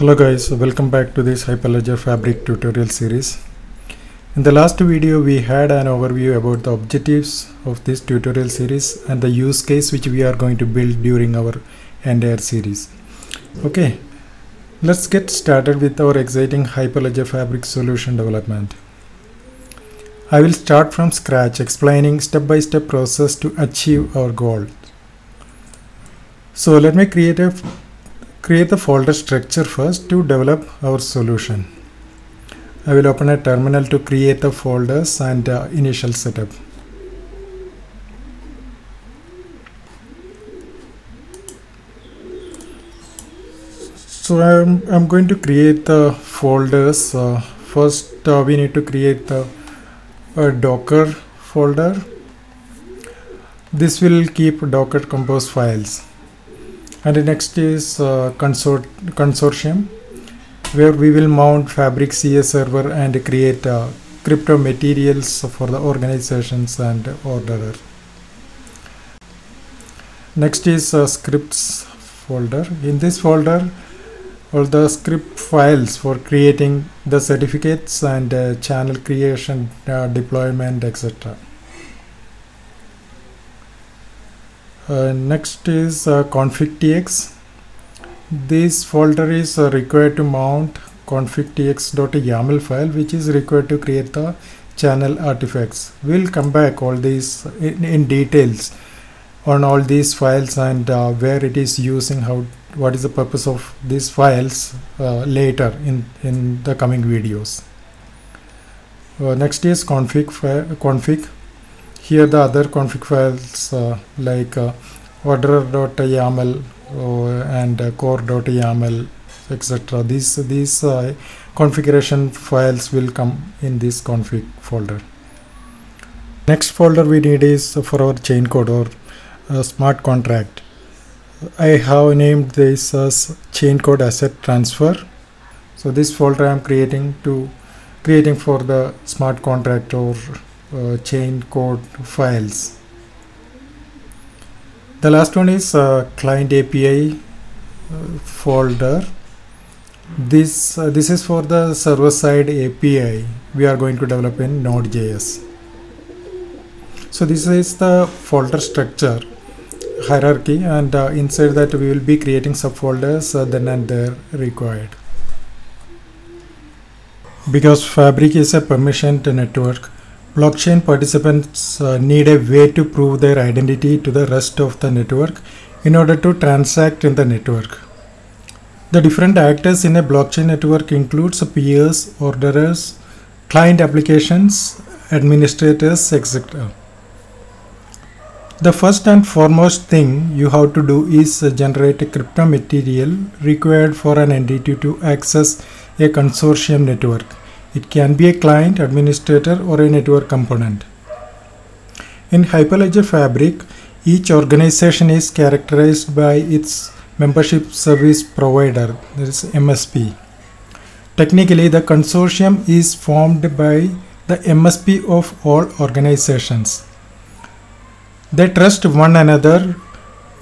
Hello guys, welcome back to this Hyperledger Fabric tutorial series. In the last video we had an overview about the objectives of this tutorial series and the use case which we are going to build during our entire series. Okay, let's get started with our exciting Hyperledger Fabric solution development. I will start from scratch explaining step-by-step process to achieve our goal. So let me create the folder structure first to develop our solution. I will open a terminal to create the folders and initial setup. So I'm going to create the folders. First we need to create the Docker folder. This will keep Docker Compose files. And the next is consortium, where we will mount Fabric CA server and create crypto materials for the organizations and orderer. Next is scripts folder. In this folder, all the script files for creating the certificates and channel creation, deployment, etc. Next is config.tx. This folder is required to mount config.tx.yaml file, which is required to create the channel artifacts. We'll come back all these in details on all these files and where it is using, what is the purpose of these files later in the coming videos. Next is config. Here the other config files like orderer.yaml and core.yaml, etc. These configuration files will come in this config folder. Next folder we need is for our chain code or smart contract. I have named this as chain code asset transfer. So this folder I am creating for the smart contract or chain code files. The last one is client API folder. This is for the server side API we are going to develop in Node.js. So this is the folder structure hierarchy, and inside that we will be creating subfolders then and there required. Because Fabric is a permissioned network, blockchain participants need a way to prove their identity to the rest of the network in order to transact in the network. The different actors in a blockchain network includes peers, orderers, client applications, administrators, etc. The first and foremost thing you have to do is generate a crypto material required for an entity to access a consortium network. It can be a client, administrator, or a network component. In Hyperledger Fabric, each organization is characterized by its membership service provider, that is MSP. Technically, the consortium is formed by the MSP of all organizations. They trust one another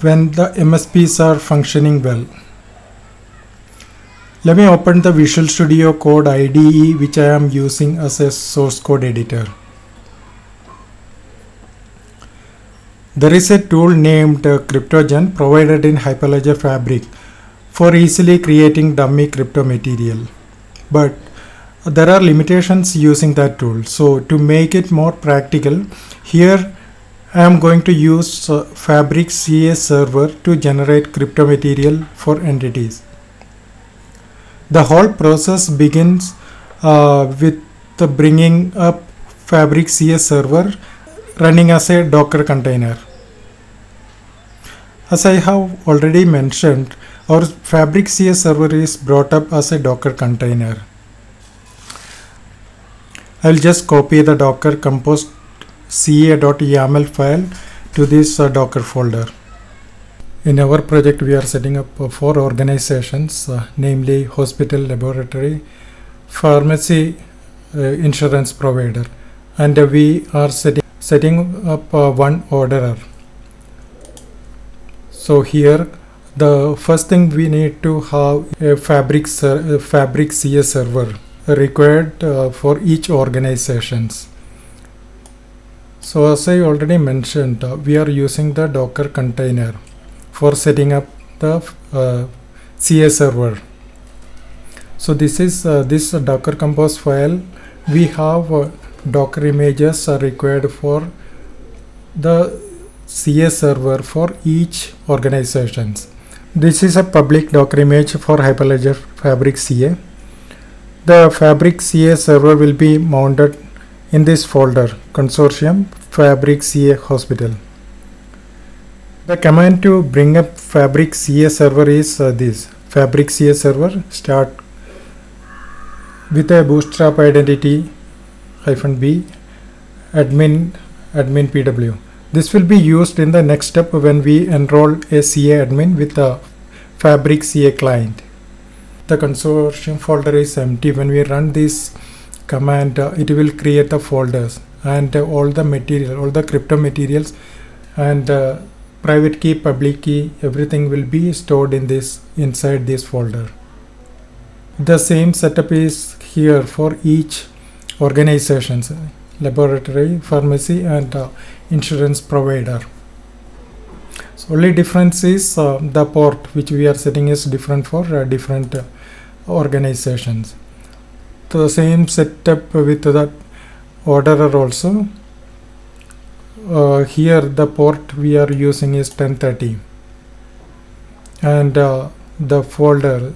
when the MSPs are functioning well. Let me open the Visual Studio Code IDE, which I am using as a source code editor. There is a tool named CryptoGen provided in Hyperledger Fabric for easily creating dummy crypto material. But there are limitations using that tool. So to make it more practical, here I am going to use Fabric CA server to generate crypto material for entities. The whole process begins with the bringing up Fabric CA server running as a Docker container. As I have already mentioned, our Fabric CA server is brought up as a Docker container. I will just copy the Docker Compose ca.yaml file to this Docker folder. In our project, we are setting up 4 organizations, namely hospital, laboratory, pharmacy, insurance provider, and we are setting up one orderer. So here The first thing we need to have a Fabric CA server required for each organizations. So as I already mentioned, we are using the Docker container for setting up the CA server. So this is this Docker Compose file. We have Docker images are required for the CA server for each organizations. This is a public Docker image for Hyperledger Fabric CA. The Fabric CA server will be mounted in this folder, Consortium Fabric CA Hospital. The command to bring up Fabric CA server is this: Fabric CA server start with a bootstrap identity -b admin pw. This will be used in the next step when we enroll a CA admin with a Fabric CA client. The consortium folder is empty. When we run this command, it will create the folders and all the material, all the crypto materials and private key, public key, everything will be stored in this inside this folder. The same setup is here for each organizations, laboratory, pharmacy and insurance provider. So only difference is the port which we are setting is different for different organizations. So the same setup with the orderer also. Here the port we are using is 1030 and the folder,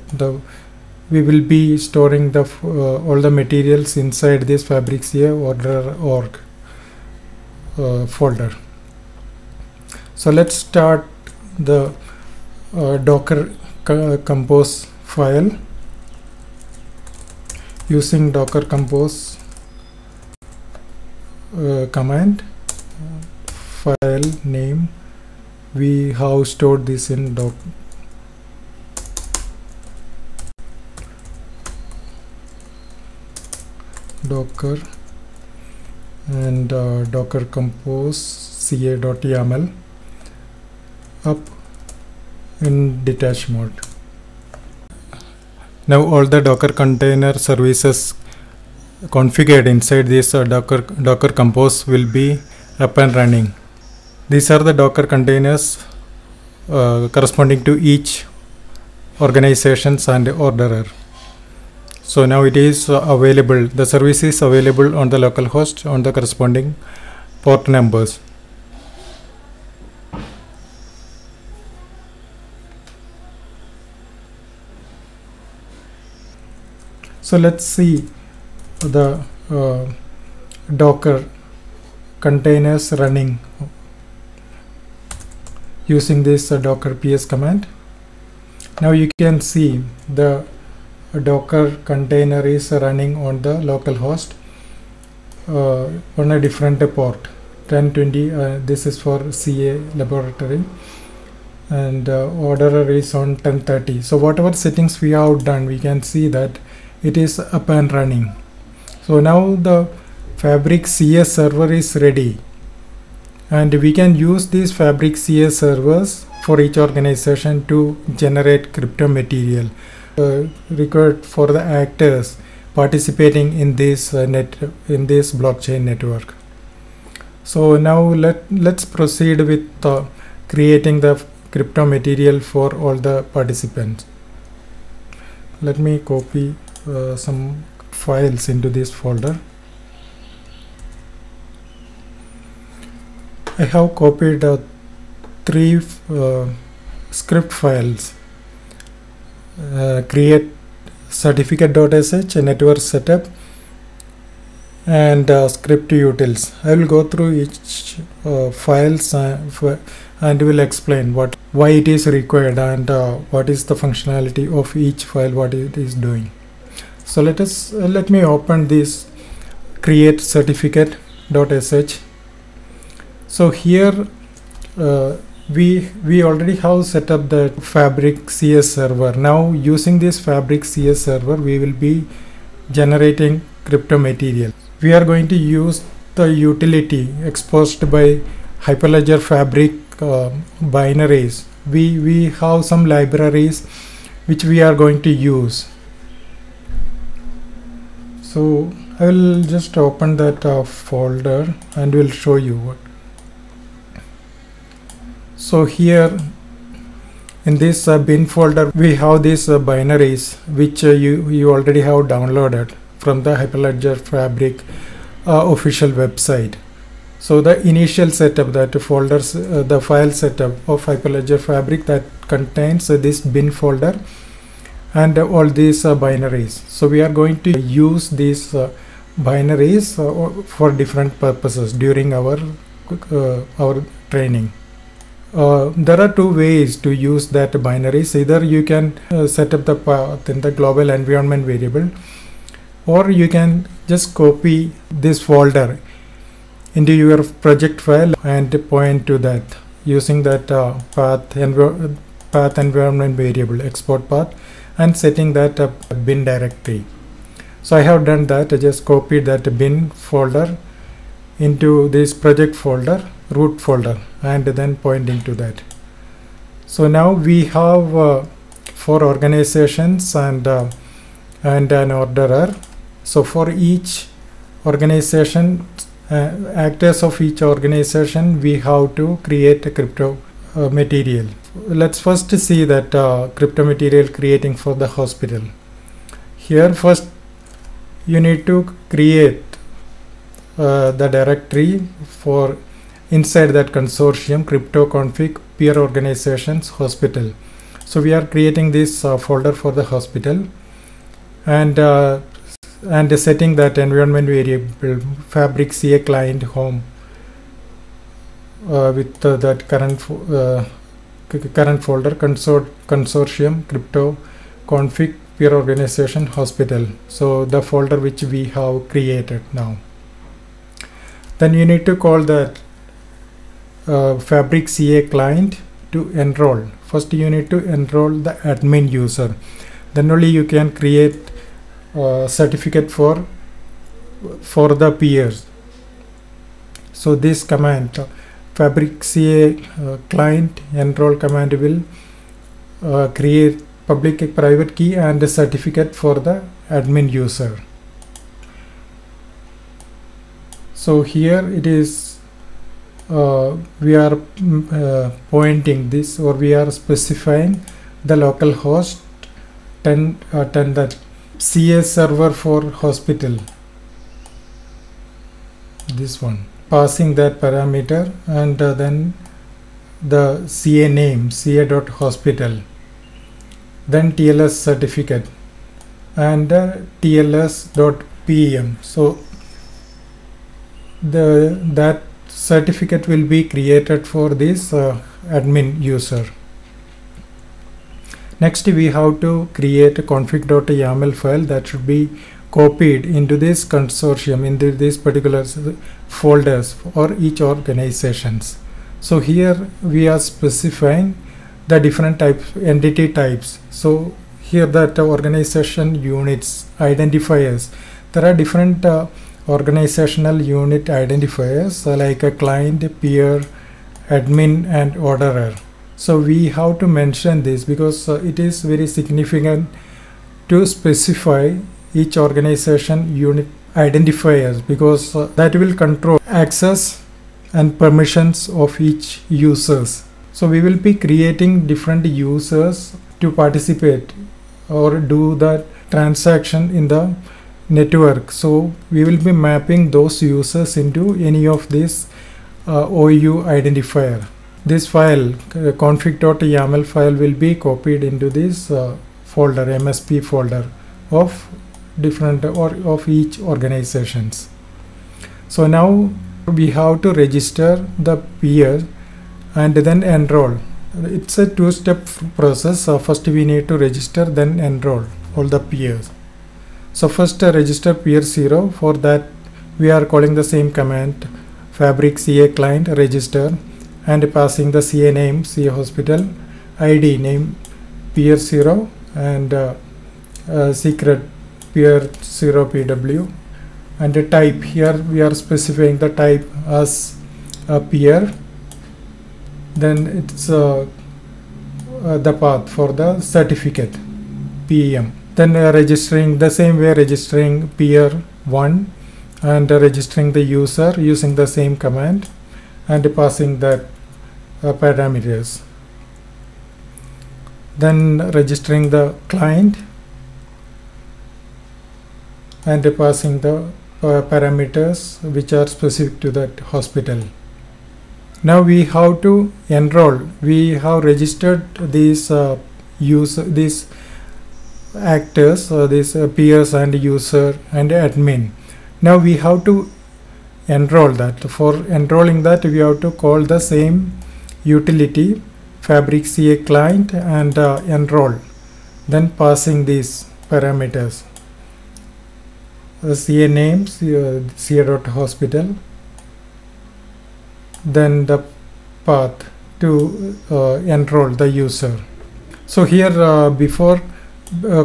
we will be storing the all the materials inside this Fabric CA orderer org folder. So let's start the Docker Compose file using Docker Compose command. File name, we have stored this in Docker and Docker Compose ca.yaml up in detached mode. Now all the Docker container services configured inside this Docker Compose will be up and running. These are the Docker containers corresponding to each organizations and orderer. So now it is available, the service is available on the localhost on the corresponding port numbers. So let's see the Docker containers running using this Docker ps command. Now you can see the Docker container is running on the localhost on a different port 1020. This is for CA laboratory and orderer is on 1030. So whatever settings we have done, we can see that it is up and running. So now the Fabric CA server is ready and we can use these Fabric CA servers for each organization to generate crypto material required for the actors participating in this blockchain network. So now let's proceed with creating the crypto material for all the participants. Let me copy some files into this folder. I have copied 3 script files: create certificate.sh, network setup, and script utils. I will go through each files and will explain why it is required and what is the functionality of each file, what it is doing. So let me open this create certificate.sh. So here we already have set up the Fabric CA server. Now using this Fabric CA server, we will be generating crypto material. We are going to use the utility exposed by Hyperledger Fabric binaries we have some libraries which we are going to use. So I will just open that folder and will show you what. So here in this bin folder we have these binaries which you already have downloaded from the Hyperledger Fabric official website. So the initial setup, that folders, the file setup of Hyperledger Fabric, that contains this bin folder and all these binaries. So we are going to use these binaries for different purposes during our training. There are two ways to use that binaries. Either you can set up the path in the global environment variable, or you can just copy this folder into your project file and point to that using that path environment variable, export path, and setting that bin directory. So I have done that. I just copied that bin folder into this project folder, root folder, and then pointing to that. So now we have 4 organizations and an orderer. So for each organization, actors of each organization, we have to create a crypto material. Let's first see that crypto material creating for the hospital. Here first you need to create the directory for inside that consortium, crypto config peer organizations hospital. So we are creating this folder for the hospital and setting that environment variable Fabric CA client home with that current folder consortium crypto config peer organization hospital. So the folder which we have created now. Then you need to call that Fabric CA client to enroll. First you need to enroll the admin user. Then only you can create certificate for the peers. So this command Fabric CA client enroll command will create public private key and a certificate for the admin user. So here it is we are pointing this, or we are specifying the local host 10 that CA server for hospital, this one, passing that parameter, and then the CA name ca.hospital, then TLS certificate and TLS.pem. So that certificate will be created for this admin user. Next we have to create a config.yaml file that should be copied into this consortium, into this particular folders for each organizations. So here we are specifying the different entity types. So here that organization units identifiers, there are different organizational unit identifiers like a client, peer, admin and orderer. So we have to mention this because it is very significant to specify each organization unit identifiers, because that will control access and permissions of each users. So we will be creating different users to participate or do the transaction in the network. So we will be mapping those users into any of these OU identifier. This file config.yaml file will be copied into this folder, MSP folder of different or of each organizations. So now we have to register the peer and then enroll. It's a two-step process. First we need to register, then enroll all the peers. So first register peer 0. For that we are calling the same command Fabric CA client register and passing the CA name CA hospital, ID name peer 0 and secret peer 0 PW, and the type, here we are specifying the type as a peer. Then it's the path for the certificate PEM. Then registering the same way, registering peer 1 and registering the user using the same command and passing the parameters. Then registering the client and passing the parameters which are specific to that hospital. Now we have to enroll. We have registered these these actors, these peers and user and admin. Now we have to enroll that. For enrolling that, we have to call the same utility Fabric CA client and enroll, then passing these parameters. CA name, CA.hospital, then the path to enroll the user. So here before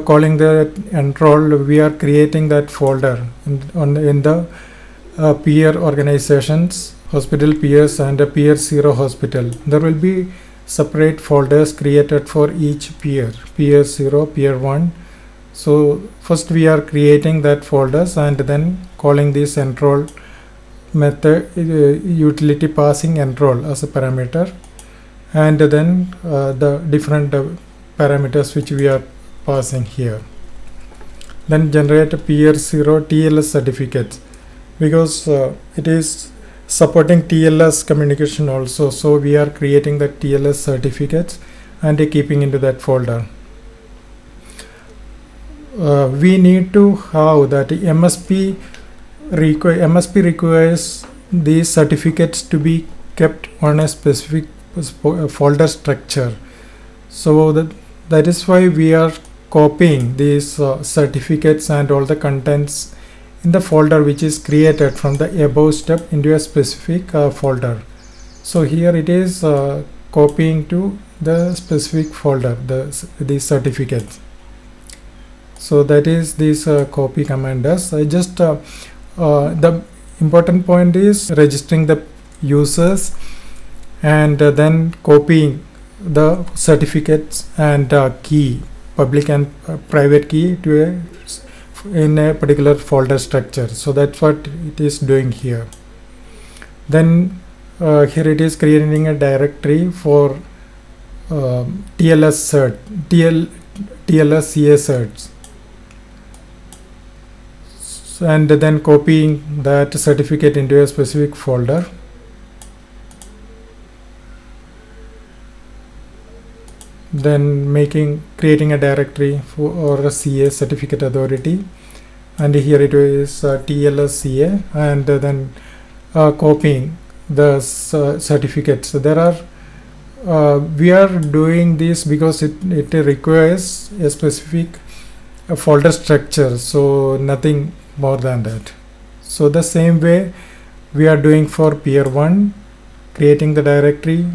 calling the enroll, we are creating that folder in the peer organizations, hospital peers and peer 0 hospital. There will be separate folders created for each peer, peer 0, peer 1. So first we are creating that folders and then calling this enroll method, utility passing enroll as a parameter, and then the different parameters which we are passing here. Then generate a peer 0 TLS certificates, because it is supporting TLS communication also, so we are creating the TLS certificates and keeping into that folder. We need to have that MSP requires these certificates to be kept on a specific folder structure. So that is why we are copying these certificates and all the contents in the folder which is created from the above step into a specific folder. So here it is copying to the specific folder these certificates. So that is this copy command does. The important point is registering the users and then copying the certificates and key, public and private key to in a particular folder structure. So that's what it is doing here. Then here it is creating a directory for TLS CA certs, and then copying that certificate into a specific folder. Then creating a directory for a CA certificate authority, and here it is TLS CA, and then copying the certificates. So there are we are doing this because it requires a specific folder structure, so nothing more than that. So the same way we are doing for peer 1, creating the directory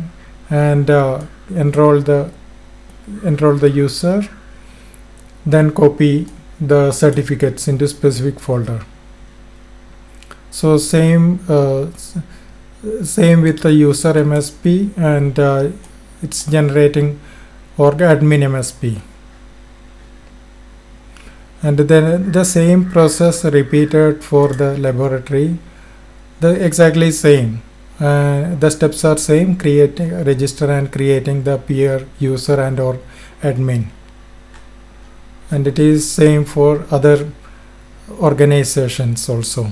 and enroll the user, then copy the certificates into specific folder. So same with the user MSP, and it's generating org admin MSP, and then the same process repeated for the laboratory, exactly same. The steps are same: creating, register and creating the peer, user and or admin, and it is same for other organizations also.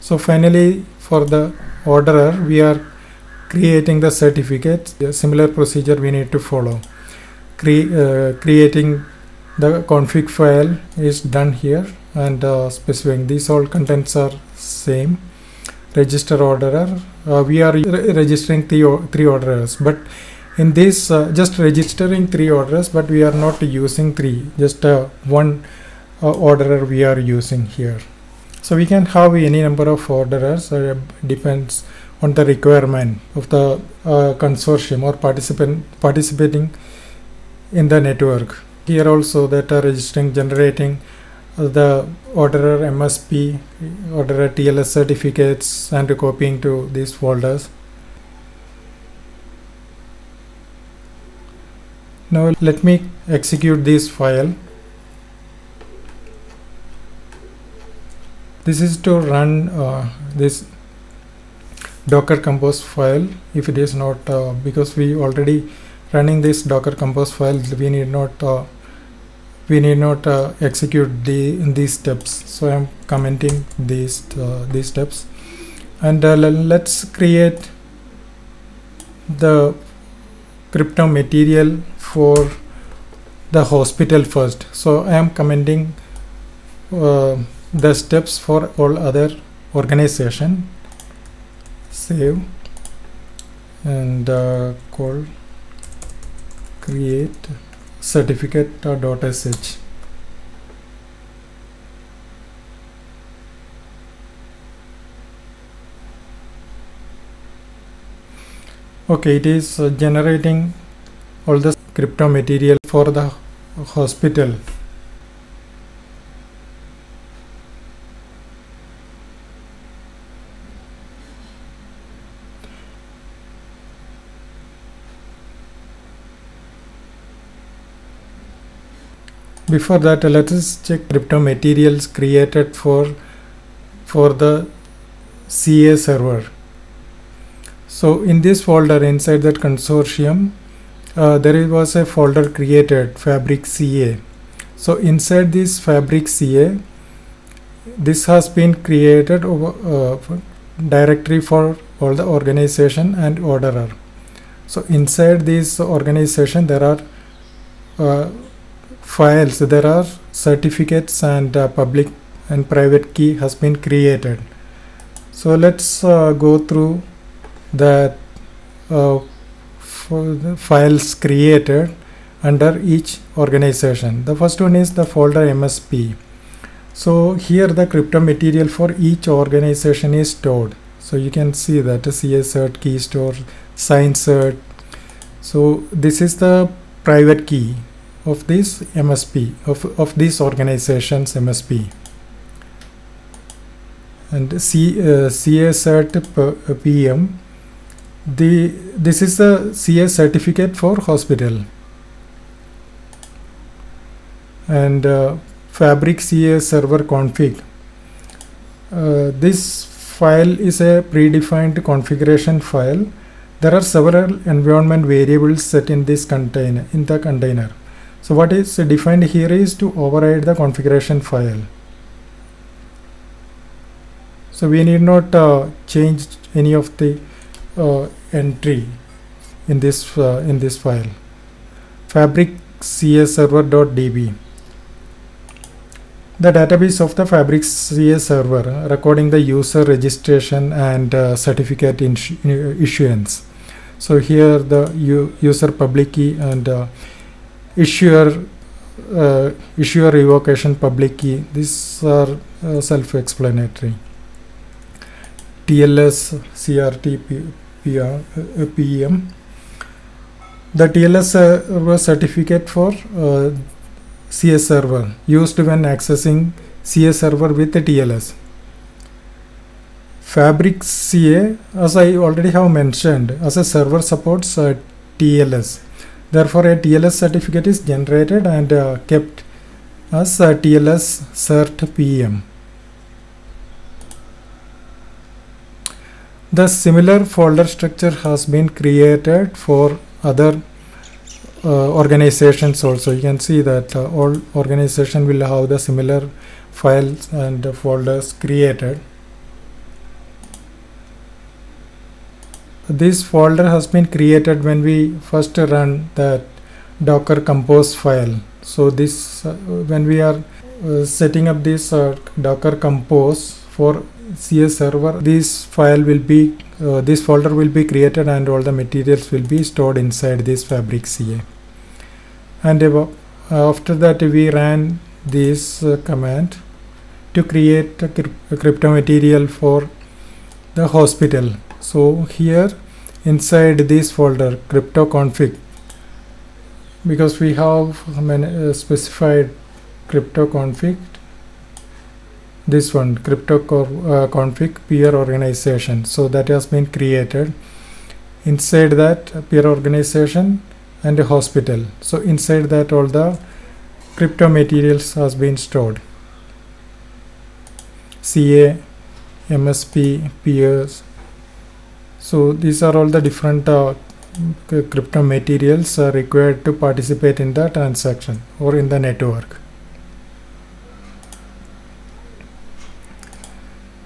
So finally, for the orderer, we are creating the certificates. A similar procedure we need to follow. Creating the config file is done here, and specifying these all contents are same. Register orderer, we are registering three orderers, but in this just registering 3 orderers, but we are not using 3, just one orderer we are using here. So we can have any number of orderers, depends on the requirement of the consortium or participating in the network. Here also that are registering, generating the orderer MSP, orderer TLS certificates, and copying to these folders. Now let me execute this file. This is to run this Docker Compose file. If it is not because we already running this Docker Compose file, we need not execute these steps. So I am commenting these steps, and let's create the crypto material for the hospital first. So I am commenting the steps for all other organization. Save and call create certificate.sh. Okay, it is generating all the crypto material for the hospital. Before that, let us check crypto materials created for the CA server. So in this folder, inside that consortium, there was a folder created, Fabric CA. So inside this Fabric CA, this has been created over directory for all the organization and orderer. So inside this organization, there are files, there are certificates, and public and private key has been created. So let's go through that for the files created under each organization. The first one is the folder MSP. So here the crypto material for each organization is stored. So you can see that CAcert, key store, sign cert. So this is the private key of this MSP, of these organizations MSP. And CAcert PM, this is the CA certificate for hospital. And Fabric CA server config, this file is a predefined configuration file. There are several environment variables set in this container. So what is defined here is to override the configuration file. So we need not change any of the entry in this file. Fabric CA server.db, the database of the Fabric CA server recording the user registration and certificate issuance. So here the user public key and issuer revocation public key, these are self-explanatory. TLS CRT PM, the TLS certificate for CA server used when accessing CA server with the TLS. Fabric CA, as I already have mentioned, as a server supports TLS. Therefore, a TLS certificate is generated and kept as TLS cert PM. The similar folder structure has been created for other organizations also. You can see that all organizations will have the similar files and folders created. This folder has been created when we first run that Docker Compose file. So this when we are setting up this Docker Compose for CA server, this folder will be created and all the materials will be stored inside this Fabric CA. And after that we ran this command to create a crypto material for the hospital. So here inside this folder crypto config, because we have specified crypto config, this one crypto config peer organization, so that has been created. Inside that peer organization and a hospital. So inside that all the crypto materials has been stored. CA, MSP, peers. So these are all the different crypto materials required to participate in the transaction or in the network.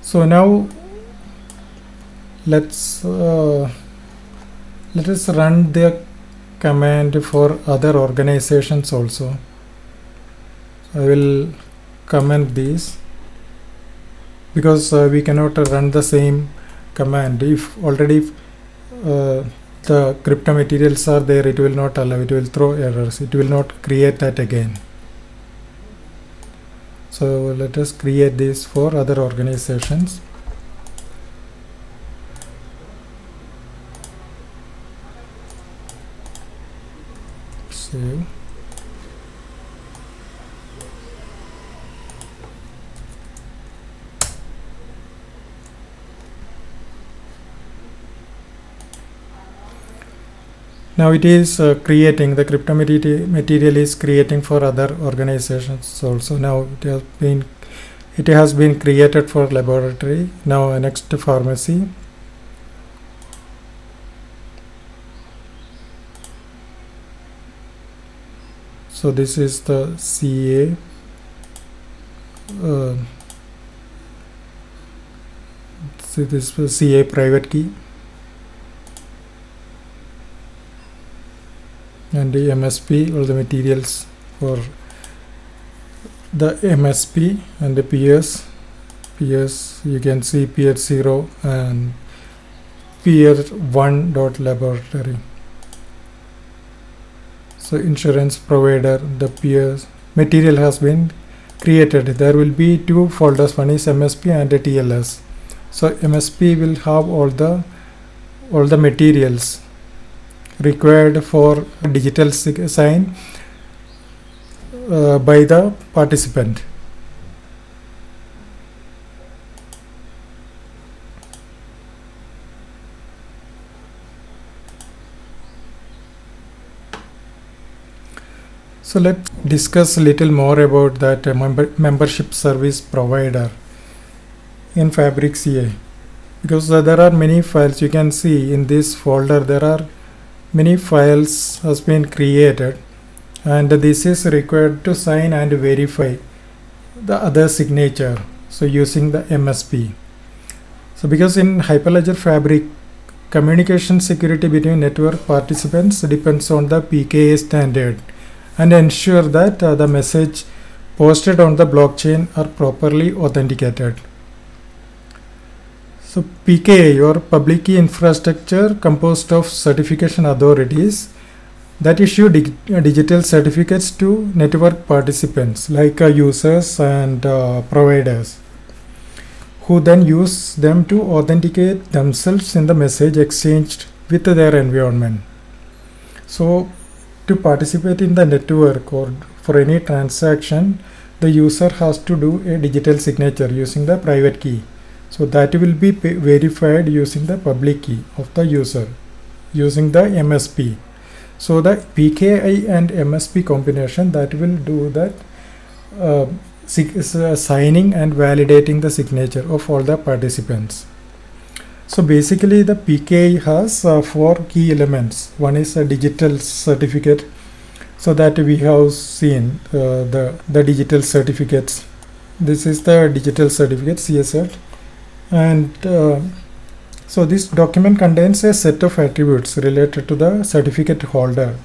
So now let us run the command for other organizations also. I will comment these because we cannot run the same command if already the crypto materials are there. It will not allow, it will throw errors, it will not create that again. So let us create this for other organizations. Save. Now it is creating, the crypto material is creating for other organizations also. Now it has been created for laboratory. Now next pharmacy. So this is the CA. So this is CA private key. And the MSP, all the materials for the MSP, and the PS. You can see peer 0 and peer 1 dot laboratory. So insurance provider, the peers material has been created. There will be two folders, one is MSP and a TLS. So MSP will have all the materials required for digital sign by the participant. So let's discuss a little more about that membership service provider in Fabric CA, because there are many files. You can see in this folder there are many files has been created, and this is required to sign and verify the other signature, so using the MSP. So because in Hyperledger Fabric, communication security between network participants depends on the PKI standard and ensure that the message posted on the blockchain are properly authenticated. So PKI, or public key infrastructure, composed of certification authorities that issue digital certificates to network participants like users and providers, who then use them to authenticate themselves in the message exchanged with their environment. So to participate in the network or for any transaction, the user has to do a digital signature using the private key. So that will be verified using the public key of the user using the MSP. So the PKI and MSP combination that will do that signing and validating the signature of all the participants. So basically the PKI has 4 key elements. One is a digital certificate, so that we have seen the digital certificates. This is the digital certificate CSCert, and so this document contains a set of attributes related to the certificate holder.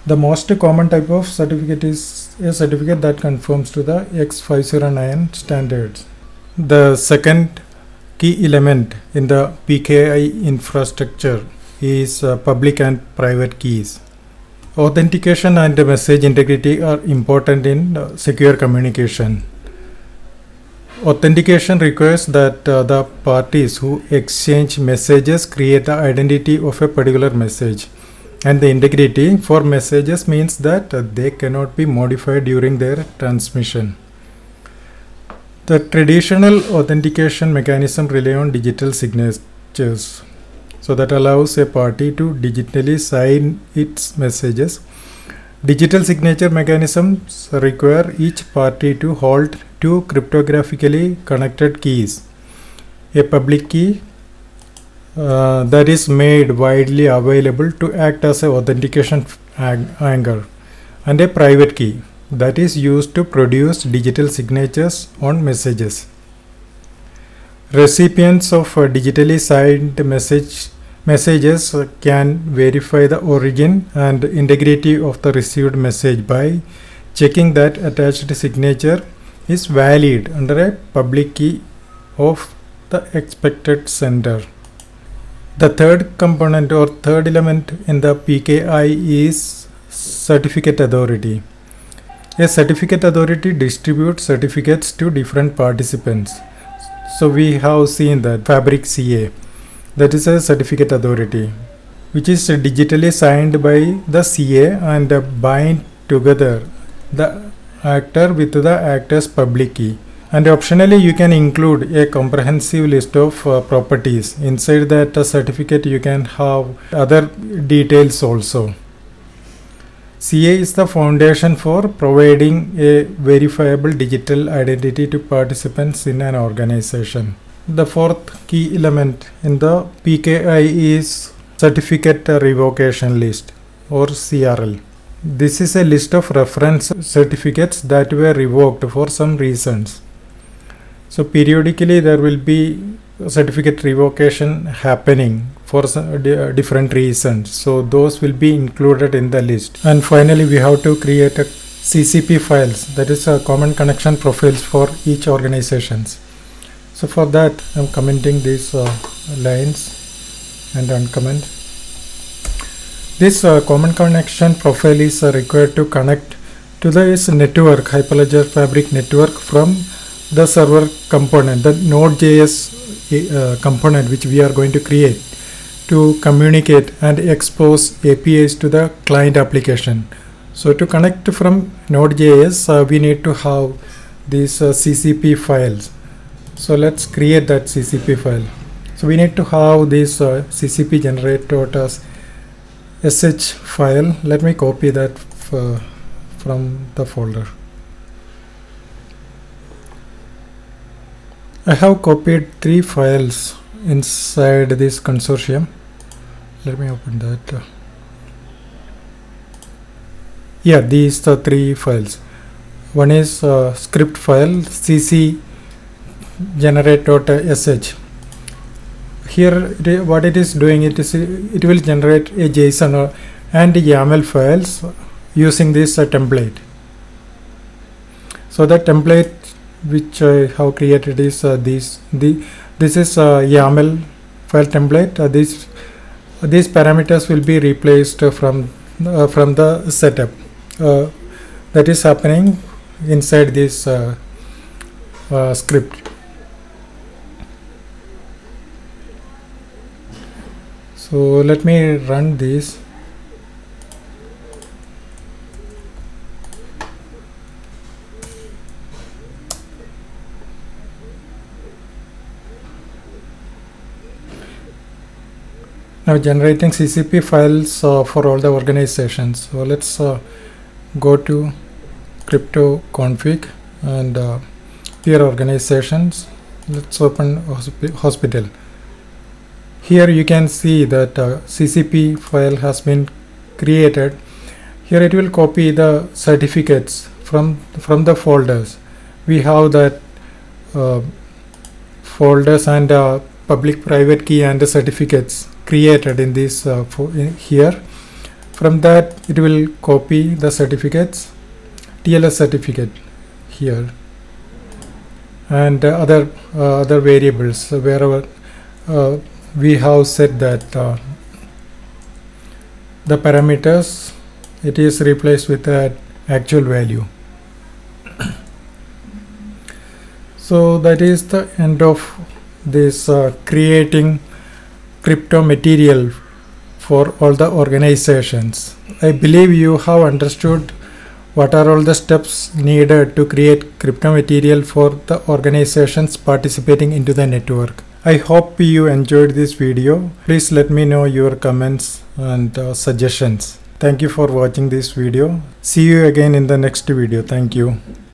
The most common type of certificate is a certificate that conforms to the X509 standards. The second key element in the PKI infrastructure is public and private keys. Authentication and message integrity are important in secure communication. Authentication requires that the parties who exchange messages create the identity of a particular message, and the integrity for messages means that they cannot be modified during their transmission. The traditional authentication mechanism rely on digital signatures, So that allows a party to digitally sign its messages. Digital signature mechanisms require each party to hold two cryptographically connected keys. A public key that is made widely available to act as an authentication anchor, and a private key that is used to produce digital signatures on messages. Recipients of digitally signed messages can verify the origin and integrity of the received message by checking that attached signature is valid under a public key of the expected sender. The third component or third element in the PKI is certificate authority. A certificate authority distributes certificates to different participants. So we have seen that Fabric CA, that is a certificate authority, which is digitally signed by the CA and bind together the actor with the actor's public key. And optionally you can include a comprehensive list of properties. Inside that certificate you can have other details also. CA is the foundation for providing a verifiable digital identity to participants in an organization. The fourth key element in the PKI is Certificate Revocation List, or CRL. This is a list of reference certificates that were revoked for some reasons. So periodically there will be certificate revocation happening for different reasons. So those will be included in the list. And finally we have to create a CCP files, that is a common connection profiles for each organizations. So for that I'm commenting these lines and uncomment. This common connection profile is required to connect to this network, Hyperledger Fabric network, from the server component, the Node.js component which we are going to create to communicate and expose APIs to the client application. So to connect from Node.js we need to have these CCP files. So let's create that CCP file. So we need to have this CCP generate.sh file. Let me copy that from the folder. I have copied 3 files inside this consortium. Let me open that. Yeah, these are 3 files. One is script file cc generate.sh. Here what it is doing, it will generate a JSON and YAML files using this template. So the template which I have created is this is YAML file template. These parameters will be replaced from the setup that is happening inside this script. So let me run this. Now generating CCP files for all the organizations. So let's go to crypto config and here organizations. Let's open hospital. Here you can see that CCP file has been created. Here it will copy the certificates from the folders. We have that folders and public private key and the certificates created in this here. From that it will copy the certificates, TLS certificate here, and other variables wherever we have set that the parameters, it is replaced with that actual value. So that is the end of this creating crypto material for all the organizations. I believe you have understood what are all the steps needed to create crypto material for the organizations participating into the network. I hope you enjoyed this video. Please let me know your comments and suggestions. Thank you for watching this video. See you again in the next video. Thank you.